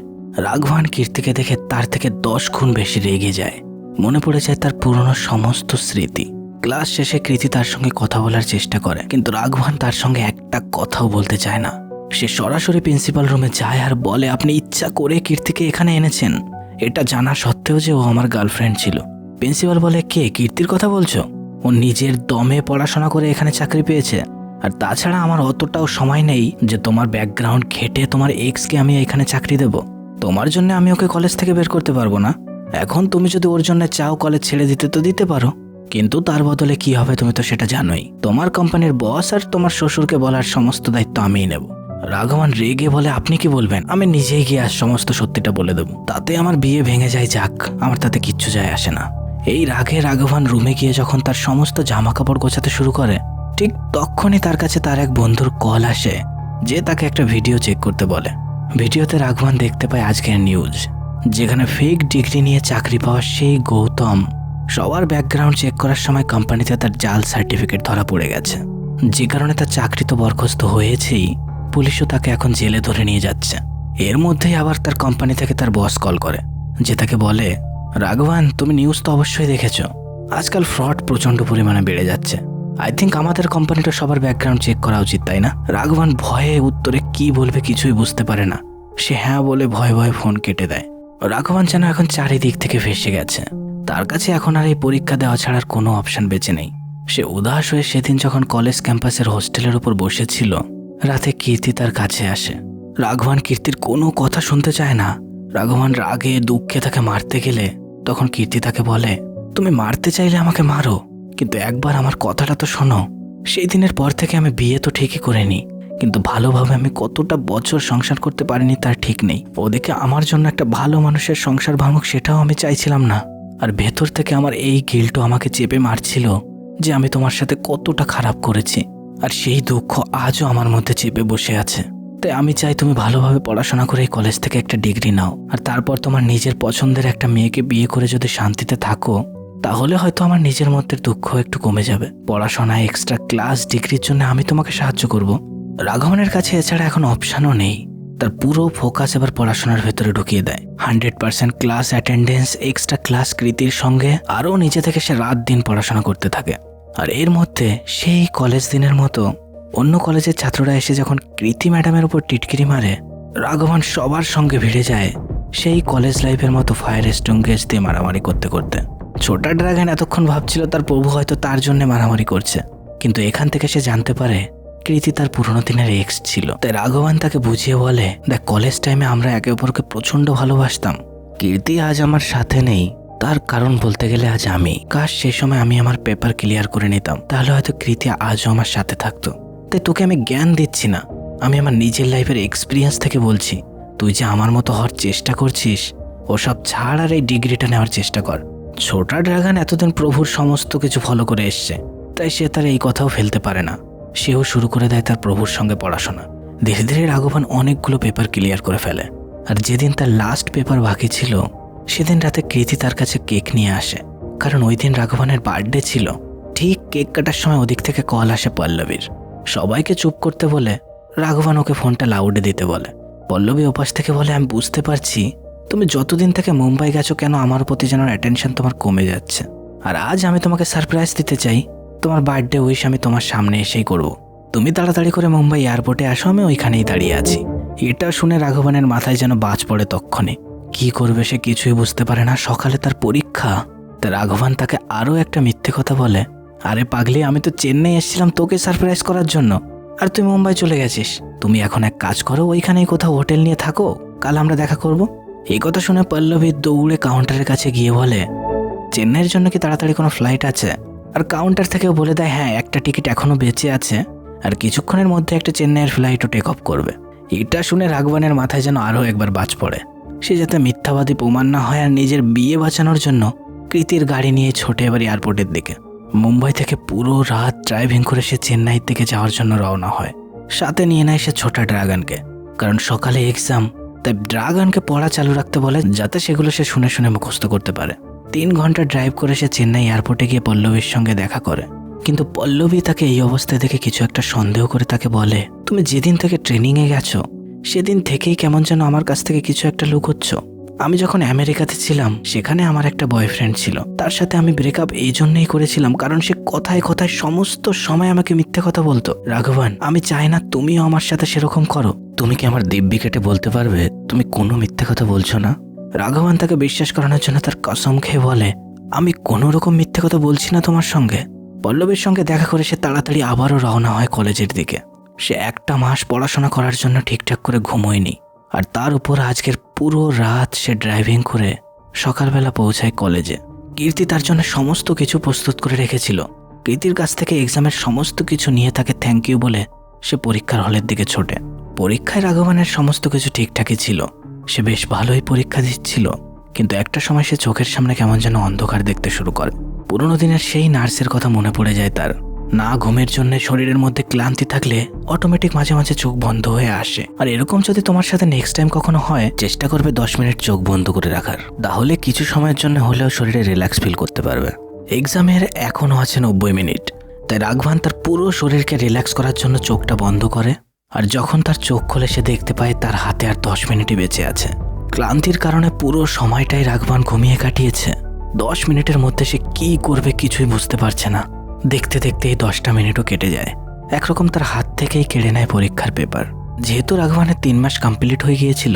রাঘবান কীর্তিকে দেখে তার থেকে 10 গুণ বেশি রেগে যায়। মনে পড়ে যায় তার পুরনো সমস্ত স্মৃতি। ক্লাস শেষে কৃতি তার সঙ্গে কথা বলার চেষ্টা করে, কিন্তু রাঘবান তার সঙ্গে একটা কথাও বলতে চায় না। সে সরাসরি প্রিন্সিপাল রুমে যায় আর বলে, আপনি ইচ্ছা করে কীর্তিকে এখানে এনেছেন, এটা জানা সত্ত্বেও যে ও আমার গার্লফ্রেন্ড ছিল। প্রিন্সিপাল বলে, কে কীর্তির কথা বলছো? ও নিজের দমে পড়াশোনা করে এখানে চাকরি পেয়েছে, আর তাছাড়া আমার অতটাও সময় নেই যে তোমার ব্যাকগ্রাউন্ড ঘেটে তোমার এক্সকে আমি এখানে চাকরি দেব। তোমার জন্য আমি ওকে কলেজ থেকে বের করতে পারবো না। এখন তুমি যদি ওর জন্য চাও কলেজ ছেড়ে দিতে তো দিতে পারো, কিন্তু তার বদলে কি হবে তুমি তো সেটা জানোই। তোমার কোম্পানির বস আর তোমার শ্বশুরকে বলার সমস্ত দায়িত্ব আমিই নেব। রাঘবান রেগে বলে, আপনি কি বলবেন? আমি নিজেই গিয়ে আজ সমস্ত সত্যিটা বলে দেবো, তাতে আমার বিয়ে ভেঙে যায়, যাক, আমার তাতে কিচ্ছু যায় আসে না। এই রাগে রাঘবান রুমে গিয়ে যখন তার সমস্ত জামা কাপড় গোছাতে শুরু করে, ঠিক তখনই তার কাছে তার এক বন্ধুর কল আসে, যে তাকে একটা ভিডিও চেক করতে বলে। ভিডিওতে রাঘবান দেখতে পায় আজকের নিউজ, যেখানে ফেক ডিগ্রি নিয়ে চাকরি পাওয়া সেই গৌতম সবার ব্যাকগ্রাউন্ড চেক করার সময় কোম্পানিতে তার জাল সার্টিফিকেট ধরা পড়ে গেছে, যে কারণে তার চাকরি তো বরখাস্ত হয়েছেই, পুলিশও তাকে এখন জেলে ধরে নিয়ে যাচ্ছে। এর মধ্যেই আবার তার কোম্পানি থেকে তার বস কল করে, যে তাকে বলে, রাঘবান, তুমি নিউজ তো অবশ্যই দেখেছো, আজকাল ফ্রড প্রচন্ড পরিমাণে বেড়ে যাচ্ছে। আই থিঙ্ক আমাদের কোম্পানিটা সবার ব্যাকগ্রাউন্ড চেক করা উচিত, তাই না? রাঘবান ভয়ে উত্তরে কি বলবে কিছুই বুঝতে পারে না। সে হ্যাঁ বলে ভয়ে ভয়ে ফোন কেটে দেয়। রাঘবান যেন এখন চারিদিক থেকে ফেসে গেছে, তার কাছে এখন আর এই পরীক্ষা দেওয়া ছাড়ার কোনো অপশন বেঁচে নেই। সে উদাস হয়ে সেদিন যখন কলেজ ক্যাম্পাসের হোস্টেলের উপর বসেছিল, রাতে কীর্তি তার কাছে আসে। রাঘবান কীর্তির কোনো কথা শুনতে চায় না। রাঘবান রাগে দুঃখে তাকে মারতে গেলে তখন কীর্তি তাকে বলে, তুমি মারতে চাইলে আমাকে মারো, কিন্তু একবার আমার কথাটা তো শোনো। সেই দিনের পর থেকে আমি বিয়ে তো ঠিকই করিনি, কিন্তু ভালোভাবে আমি কতটা বছর সংসার করতে পারিনি তার ঠিক নেই। ওদিকে আমার জন্য একটা ভালো মানুষের সংসার ভাঙুক সেটাও আমি চাইছিলাম না, আর ভেতর থেকে আমার এই গিল্টও আমাকে চেপে মারছিল যে আমি তোমার সাথে কতটা খারাপ করেছি, আর সেই দুঃখ আজও আমার মধ্যে চেপে বসে আছে। তাই আমি চাই তুমি ভালোভাবে পড়াশোনা করে এই কলেজ থেকে একটা ডিগ্রি নাও, আর তারপর তোমার নিজের পছন্দের একটা মেয়েকে বিয়ে করে যদি শান্তিতে থাকো, তাহলে হয়তো আমার নিজের মধ্যে দুঃখ একটু কমে যাবে। পড়াশোনায় এক্সট্রা ক্লাস ডিগ্রির জন্য আমি তোমাকে সাহায্য করব, রাঘবানের কাছে এছাড়া এখন অপশানও নেই। তার পুরো ফোকাস এবার পড়াশোনার ভেতরে ঢুকিয়ে দেয়। 100% ক্লাস অ্যাটেন্ডেন্স, এক্সট্রা ক্লাস কৃতির সঙ্গে আরও নিজে থেকে সে রাত দিন পড়াশোনা করতে থাকে। আর এর মধ্যে সেই কলেজ দিনের মতো অন্য কলেজের ছাত্ররা এসে যখন কৃতি ম্যাডামের উপর টিটকিরি মারে, রাঘবান সবার সঙ্গে ভিড়ে যায় সেই কলেজ লাইফের মতো ফায়ার এক্সটিংগুইশ দিয়ে মারামারি করতে করতে। ছোটা ড্রাগন এতক্ষণ ভাবছিল তার প্রভু হয়তো তার জন্য মারামারি করছে, কিন্তু এখান থেকে সে জানতে পারে কৃতি তার পুরনো দিনের এক্স ছিল। তাই রাঘবান তাকে বুঝিয়ে বলে, দেখ কলেজ টাইমে আমরা একে অপরকে প্রচন্ড ভালোবাসতাম। কীর্তি আজ আমার সাথে নেই, তার কারণ বলতে গেলে আজ আমি। কাশ সেই সময় আমি আমার পেপার ক্লিয়ার করে নিতাম, তাহলে হয়তো কৃতি আজও আমার সাথে থাকতো। তাই তোকে আমি জ্ঞান দিচ্ছি না, আমি আমার নিজের লাইফের এক্সপিরিয়েন্স থেকে বলছি। তুই যে আমার মতো হওয়ার চেষ্টা করছিস, ওসব ছাড় আর এই ডিগ্রিটা নেওয়ার চেষ্টা কর। ছোটা ড্রাগন এতদিন প্রভুর সমস্ত কিছু ফলো করে এসছে, তাই সে তার এই কথাও ফেলতে পারে না। সেও শুরু করে দেয় তার প্রভুর সঙ্গে পড়াশোনা। ধীরে ধীরে রাঘবান অনেকগুলো পেপার ক্লিয়ার করে ফেলে। আর যেদিন তার লাস্ট পেপার বাকি ছিল, সেদিন রাতে কৃতি তার কাছে কেক নিয়ে আসে, কারণ ওই দিন রাঘবানের বার্থডে ছিল। ঠিক কেক কাটার সময় ওদিক থেকে কল আসে পল্লবীর। সবাইকে চুপ করতে বলে রাঘবান ওকে ফোনটা লাউডে দিতে বলে। পল্লবী ওপাশ থেকে বলে, আমি বুঝতে পারছি তুমি যতদিন থেকে মুম্বাই গেছো কেন আমার প্রতি যেন অ্যাটেনশন তোমার কমে যাচ্ছে। আর আজ আমি তোমাকে সারপ্রাইজ দিতে চাই। তোমার বার্থডে উইশ আমি তোমার সামনে এসেই করব। তুমি তাড়াতাড়ি করে মুম্বাই এয়ারপোর্টে আসো, আমি ওইখানেই দাঁড়িয়ে আছি। এটা শুনে রাঘবানের মাথায় যেন বাজ পড়ে তক্ষণে। কি করবে সে কিছুই বুঝতে পারে না। সকালে তার পরীক্ষা। তা রাঘবান তাকে আরও একটা মিথ্যে কথা বলে, আরে পাগলি, আমি তো চেন্নাই এসেছিলাম তোকে সারপ্রাইজ করার জন্য, আর তুই মুম্বাই চলে গেছিস। তুমি এখন এক কাজ করো, ওইখানেই কোথাও হোটেল নিয়ে থাকো, কাল আমরা দেখা করব। এই কথা শুনে পল্লবী দৌড়ে কাউন্টারের কাছে গিয়ে বলে, চেন্নাইয়ের জন্য কি তাড়াতাড়ি কোনো ফ্লাইট আছে? আর কাউন্টার থেকেও বলে দেয়, হ্যাঁ একটা টিকিট এখনো বেঁচে আছে, আর কিছুক্ষণের মধ্যে একটা চেন্নাইয়ের ফ্লাইটও টেক অফ করবে। এটা শুনে রাঘবানের মাথায় যেন আরও একবার বাজ পড়ে। সে যাতে মিথ্যাবাদী প্রমাণ না হয় আর নিজের বিয়ে বাঁচানোর জন্য কৃতির গাড়ি নিয়ে ছোটে এবার এয়ারপোর্টের দিকে। মুম্বাই থেকে পুরো রাত ড্রাইভিং করে সে চেন্নাইয়ের দিকে যাওয়ার জন্য রওনা হয়। সাথে নিয়ে নেয় সে ছোটা ড্রাগনকে, কারণ সকালে এক্সাম। তাই ড্রাগনকে পড়া চালু রাখতে বলে, যাতে সেগুলো সে শুনে শুনে মুখস্থ করতে পারে। 3 ঘন্টা ড্রাইভ করে সে চেন্নাই এয়ারপোর্টে গিয়ে পল্লবীর সঙ্গে দেখা করে। কিন্তু পল্লবী তাকে এই অবস্থায় দেখে কিছু একটা সন্দেহ করে তাকে বলে, তুমি যেদিন থেকে ট্রেনিংয়ে গেছো সেদিন থেকেই কেমন যেন আমার কাছ থেকে কিছু একটা লুকোচ্ছ। আমি যখন আমেরিকাতে ছিলাম সেখানে আমার একটা বয়ফ্রেন্ড ছিল, তার সাথে আমি ব্রেকআপ এই জন্যই করেছিলাম কারণ সে কথায় কথায় সমস্ত সময় আমাকে মিথ্যে কথা বলতো। রাঘবান, আমি চাই না তুমিও আমার সাথে সেরকম করো। তুমি কি আমার দিব্যি কেটে বলতে পারবে তুমি কোনো মিথ্যে কথা বলছো না? রাঘবান তাকে বিশ্বাস করানোর জন্য তার কসম খেয়ে বলে, আমি কোনো রকম মিথ্যে কথা বলছি না তোমার সঙ্গে। পল্লবীর সঙ্গে দেখা করে সে তাড়াতাড়ি আবারও রওনা হয় কলেজের দিকে। সে 1 মাস পড়াশোনা করার জন্য ঠিকঠাক করে ঘুমোয়নি, আর তার উপর আজকের পুরো রাত সে ড্রাইভিং করে সকালবেলা পৌঁছায় কলেজে। কীর্তি তার জন্য সমস্ত কিছু প্রস্তুত করে রেখেছিল। কীর্তির কাছ থেকে এক্সামের সমস্ত কিছু নিয়ে তাকে থ্যাংক ইউ বলে সে পরীক্ষার হলের দিকে ছোটে। পরীক্ষায় রাঘবানের সমস্ত কিছু ঠিকঠাকই ছিল, সে বেশ ভালোই পরীক্ষা দিচ্ছিল। কিন্তু একটা সময় সে চোখের সামনে কেমন যেন অন্ধকার দেখতে শুরু করে। পুরোনো দিনের সেই নার্সের কথা মনে পড়ে যায় তার। না ঘুমের জন্য শরীরের মধ্যে ক্লান্তি থাকলে অটোমেটিক মাঝে মাঝে চোখ বন্ধ হয়ে আসে। আর এরকম যদি তোমার সাথে নেক্সট টাইম কখনো হয়, চেষ্টা করবে 10 মিনিট চোখ বন্ধ করে রাখার, তাহলে কিছু সময়ের জন্য হলেও শরীরে রিল্যাক্স ফিল করতে পারবে। এক্সামের এখনও আছে 90 মিনিট, তাই রাঘবান তার পুরো শরীরকে রিল্যাক্স করার জন্য চোখটা বন্ধ করে। আর যখন তার চোখ খুলে সে দেখতে পায় তার হাতে আর 10 মিনিটই বেঁচে আছে। ক্লান্তির কারণে পুরো সময়টাই রাঘবান ঘুমিয়ে কাটিয়েছে। 10 মিনিটের মধ্যে সে কি করবে কিছুই বুঝতে পারছে না। দেখতে দেখতে এই 10টা মিনিটও কেটে যায়। একরকম তার হাত থেকেই কেড়ে নেয় পরীক্ষার পেপার। যেহেতু রাঘবানের 3 মাস কমপ্লিট হয়ে গিয়েছিল,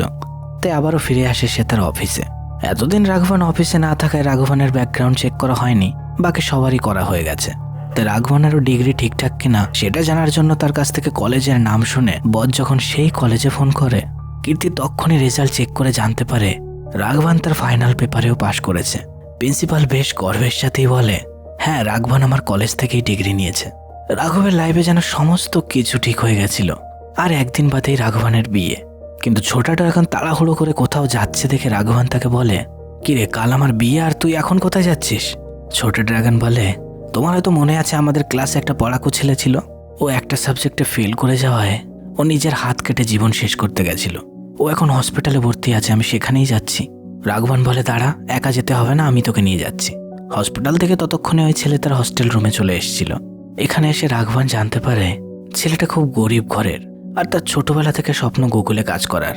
তাই আবারও ফিরে আসে সে তার অফিসে। এতদিন রাঘবান অফিসে না থাকায় রাঘবানের ব্যাকগ্রাউন্ড চেক করা হয়নি, বাকি সবারই করা হয়ে গেছে। তাই রাঘবানেরও ডিগ্রি ঠিকঠাক কিনা সেটা জানার জন্য তার কাছ থেকে কলেজের নাম শুনে বস যখন সেই কলেজে ফোন করে, কীর্তি তখনই রেজাল্ট চেক করে জানতে পারে রাঘবান তার ফাইনাল পেপারেও পাশ করেছে। প্রিন্সিপাল বেশ গর্বের সাথেই বলে, হ্যাঁ রাঘবান আমার কলেজ থেকেই ডিগ্রি নিয়েছে। রাঘবের লাইফে যেন সমস্ত কিছু ঠিক হয়ে গেছিল। আর একদিন বাদেই রাঘবানের বিয়ে। কিন্তু ছোটাটা এখন তাড়াহুড়ো করে কোথাও যাচ্ছে দেখে রাঘবান তাকে বলে, কিরে কাল আমার বিয়ে আর তুই এখন কোথায় যাচ্ছিস? ছোট ড্রাগন বলে, তোমার হয়তো মনে আছে আমাদের ক্লাসে একটা পড়াকু ছেলে ছিল, ও একটা সাবজেক্টে ফেল করে যাওয়ায় ও নিজের হাত কেটে জীবন শেষ করতে গেছিল। ও এখন হসপিটালে ভর্তি আছে, আমি সেখানেই যাচ্ছি। রাঘবান বলে, দাঁড়া, একা যেতে হবে না, আমি তোকে নিয়ে যাচ্ছি। হসপিটাল থেকে ততক্ষণে ওই ছেলে তার হস্টেল রুমে চলে এসেছিল। এখানে এসে রাঘবান জানতে পারে ছেলেটা খুব গরিব ঘরের, আর তার ছোটবেলা থেকে স্বপ্ন গুগলে কাজ করার,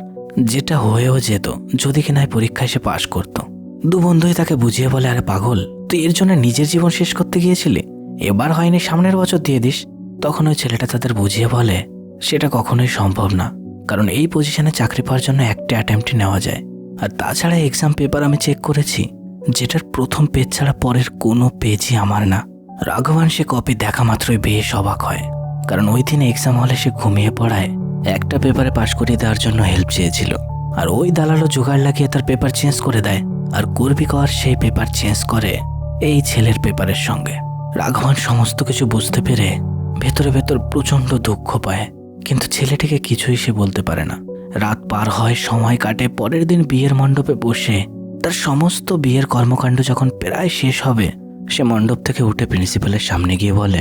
যেটা হয়েও যেত যদি কিনা এই পরীক্ষায় সে পাশ করত। দু বন্ধুই তাকে বুঝিয়ে বলে, আরে পাগল, তুই এর জন্য নিজের জীবন শেষ করতে গিয়েছিলি, এবার হয়নি সামনের বছর দিয়ে দিস। তখন ওই ছেলেটা তাদের বুঝিয়ে বলে সেটা কখনোই সম্ভব না, কারণ এই পজিশনে চাকরি পাওয়ার জন্য একটা অ্যাটেম্পটই নেওয়া যায়। আর তাছাড়া এক্সাম পেপার আমি চেক করেছি, যেটার প্রথম পেজ ছাড়া পরের কোনো পেজই আমার না। রাঘবান সে কপি দেখা মাত্রই বেশ অবাক হয়, কারণ ওই দিন এক্সাম হলে সে ঘুমিয়ে পড়ায় একটা পেপারে পাশ করিয়ে দেওয়ার জন্য হেল্প চেয়েছিল, আর ওই দালালও জোগাড় লাগিয়ে তার পেপার চেঞ্জ করে দেয়, আর কর্বি কর সেই পেপার চেঞ্জ করে এই ছেলের পেপারের সঙ্গে। রাঘবান সমস্ত কিছু বুঝতে পেরে ভেতরে ভেতর প্রচণ্ড দুঃখ পায়, কিন্তু ছেলেটিকে কিছুই সে বলতে পারে না। রাত পার হয়, সময় কাটে, পরের দিন বিয়ের মণ্ডপে বসে তার সমস্ত বিয়ের কর্মকাণ্ড যখন প্রায় শেষ হবে, সে মণ্ডপ থেকে উঠে প্রিন্সিপালের সামনে গিয়ে বলে,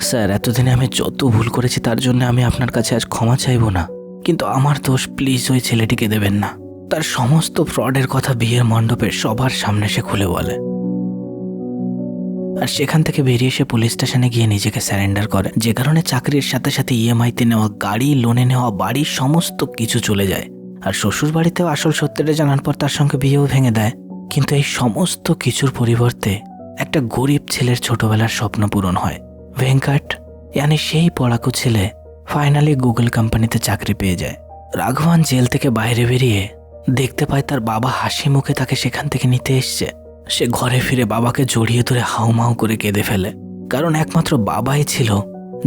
স্যার, এতদিনে আমি যত ভুল করেছি তার জন্য আমি আপনার কাছে আজ ক্ষমা চাইব না, কিন্তু আমার দোষ প্লিজ ওই ছেলেটিকে দেবেন না। তার সমস্ত ফ্রডের কথা বিয়ের মণ্ডপে সবার সামনে সে খুলে বলে। আর সেখান থেকে বেরিয়ে সে পুলিশ স্টেশনে গিয়ে নিজেকে স্যারেন্ডার করে, যে কারণে চাকরির সাথে সাথে ইএমআইতে নেওয়া গাড়ি, লোনে নেওয়া বাড়ি সমস্ত কিছু চলে যায়। আর শ্বশুর বাড়িতেও আসল সত্যিটা জানার পর তার সঙ্গে বিয়েও ভেঙে দেয়। কিন্তু এই সমস্ত কিছুর পরিবর্তে একটা গরিব ছেলের ছোটবেলার স্বপ্ন পূরণ হয়। ভেঙ্কট ইয়ানি সেই পড়াকু ছেলে ফাইনালি গুগল কোম্পানিতে চাকরি পেয়ে যায়। রাঘবান জেল থেকে বাইরে বেরিয়ে দেখতে পায় তার বাবা হাসি মুখে তাকে সেখান থেকে নিতে এসছে। সে ঘরে ফিরে বাবাকে জড়িয়ে ধরে হাউমাউ করে কেঁদে ফেলে, কারণ একমাত্র বাবাই ছিল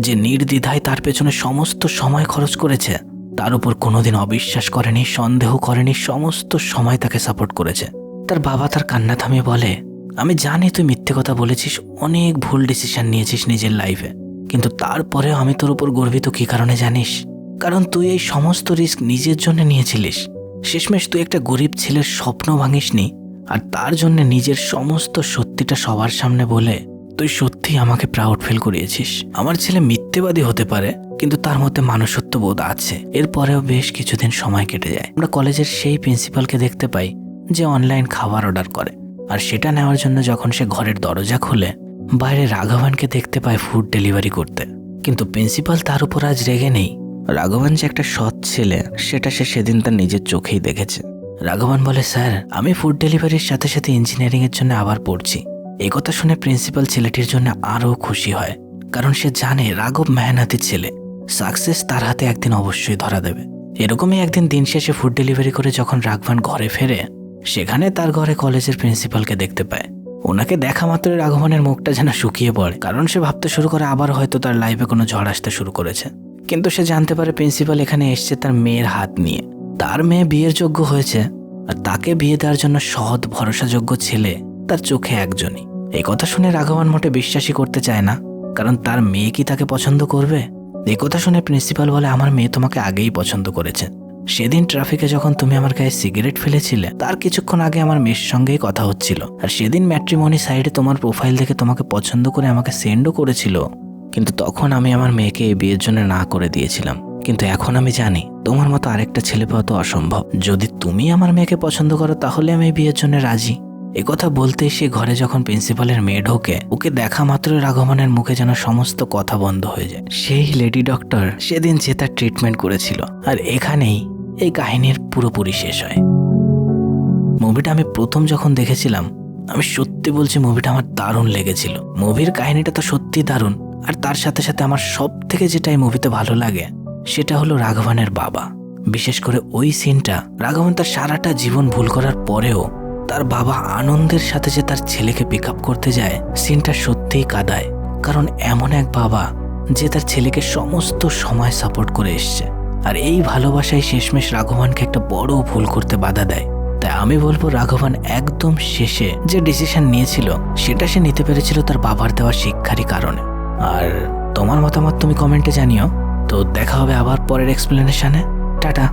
যে নির্দ্বিধায় তার পেছনে সমস্ত সময় খরচ করেছে, তার উপর কোনোদিন অবিশ্বাস করেনি, সন্দেহ করেনি, সমস্ত সময় তাকে সাপোর্ট করেছে। তার বাবা তার কান্না থামিয়ে বলে, আমি জানি তুই মিথ্যে কথা বলেছিস, অনেক ভুল ডিসিশন নিয়েছিস নিজের লাইফে, কিন্তু তারপরেও আমি তোর উপর গর্বিত। কি কারণে জানিস? কারণ তুই এই সমস্ত রিস্ক নিজের জন্য নিয়েছিলিস। শেষমেশ তুই একটা গরিব ছেলের স্বপ্ন ভাঙিসনি, আর তার জন্য নিজের সমস্ত সত্যিটা সবার সামনে বলে তুই সত্যিই আমাকে প্রাউড ফিল করিয়েছিস। আমার ছেলে মিথ্যেবাদী হতে পারে, কিন্তু তার মধ্যে মানুষত্ব বোধ আছে। এরপরেও বেশ কিছুদিন সময় কেটে যায়। আমরা কলেজের সেই প্রিন্সিপালকে দেখতে পাই যে অনলাইন খাবার অর্ডার করে, আর সেটা নেওয়ার জন্য যখন সে ঘরের দরজা খুলে বাইরে রাঘবানকে দেখতে পায় ফুড ডেলিভারি করতে। কিন্তু প্রিন্সিপাল তার উপর আজ রেগে নেই। রাঘবান যে একটা সৎ ছেলে সেটা সে সেদিন তার নিজের চোখেই দেখেছে। রাঘবান বলে, স্যার, আমি ফুড ডেলিভারির সাথে সাথে ইঞ্জিনিয়ারিং এর জন্য আবার পড়ছি। এই কথা শুনে প্রিন্সিপাল ছেলেটির জন্য আরও খুশি হয়, কারণ সে জানে রাঘব মেহনতি ছেলে, সাকসেস তার হাতে একদিন অবশ্যই ধরা দেবে। এরকমই একদিন দিন শেষে ফুড ডেলিভারি করে যখন রাঘবান ঘরে ফেরে, সেখানে তার ঘরে কলেজের প্রিন্সিপালকে দেখতে পায়। ওনাকে দেখা মাত্রই রাঘবানের মুখটা যেন শুকিয়ে পড়ে, কারণ সে ভাবতে শুরু করে আবার হয়তো তার লাইফে কোনো ঝড় আসতে শুরু করেছে। কিন্তু সে জানতে পারে প্রিন্সিপাল এখানে এসছে তার মেয়ের হাত নিয়ে। তার মেয়ে বিয়ের যোগ্য হয়েছে, আর তাকে বিয়ে দেওয়ার জন্য সৎ ভরসাযোগ্য ছেলে তার চোখে একজনই। এই কথা শুনে রাঘবান মোটে বিশ্বাসই করতে চায় না, কারণ তার মেয়ে কি তাকে পছন্দ করবে? এই কথা শুনে প্রিন্সিপাল বলে, আমার মেয়ে তোমাকে আগেই পছন্দ করেছে। সেদিন ট্রাফিকে যখন তুমি আমার গায়ে সিগারেট ফেলেছিলে তার কিছুক্ষণ আগে আমার মেয়ের সঙ্গেই কথা হচ্ছিল, আর সেদিন ম্যাট্রিমনি সাইডে তোমার প্রোফাইল দেখে তোমাকে পছন্দ করে আমাকে সেন্ডও করেছিল, কিন্তু তখন আমি আমার মেয়েকে এই বিয়ের জন্য না করে দিয়েছিলাম। কিন্তু এখন আমি জানি তোমার মতো আরেকটা ছেলে পাওয়া তো অসম্ভব। যদি তুমি আমার মেয়েকে পছন্দ করো তাহলে আমি বিয়ের জন্য রাজি। একথা বলতেই সে ঘরে যখন প্রিন্সিপালের মেয়ে ঢোকে, ওকে দেখা মাত্রই রাঘবানের মুখে যেন সমস্ত কথা বন্ধ হয়ে যায়। সেই লেডি ডক্টর সেদিন যে তার ট্রিটমেন্ট করেছিল, আর এখানেই এই কাহিনীর পুরোপুরি শেষ হয়। মুভিটা আমি প্রথম যখন দেখেছিলাম, আমি সত্যি বলছি মুভিটা আমার দারুণ লেগেছিল। মুভির কাহিনীটা তো সত্যি দারুণ, আর তার সাথে সাথে আমার সব থেকে যেটা এই মুভিতে ভালো লাগে সেটা হলো রাঘবানের বাবা। বিশেষ করে ওই সিনটা, রাঘবান তার সারাটা জীবন ভুল করার পরেও তার বাবা আনন্দের সাথে যে তার ছেলেকে পিক আপ করতে যায়, সিনটা সত্যিই কাঁদায়। কারণ এমন এক বাবা যে তার ছেলেকে সমস্ত সময় সাপোর্ট করে এসছে, আর এই ভালোবাসায় শেষমেশ রাঘবানকে একটা বড় ভুল করতে বাধা দেয়। তাই আমি বলবো রাঘবান একদম শেষে যে ডিসিশন নিয়েছিল সেটা সে নিতে পেরেছিল তার বাবার দেওয়া শিক্ষারই কারণে। আর তোমার মতামত তুমি কমেন্টে জানিও। তো দেখা হবে আবার পরের এক্সপ্লেনেশনে। টাটা।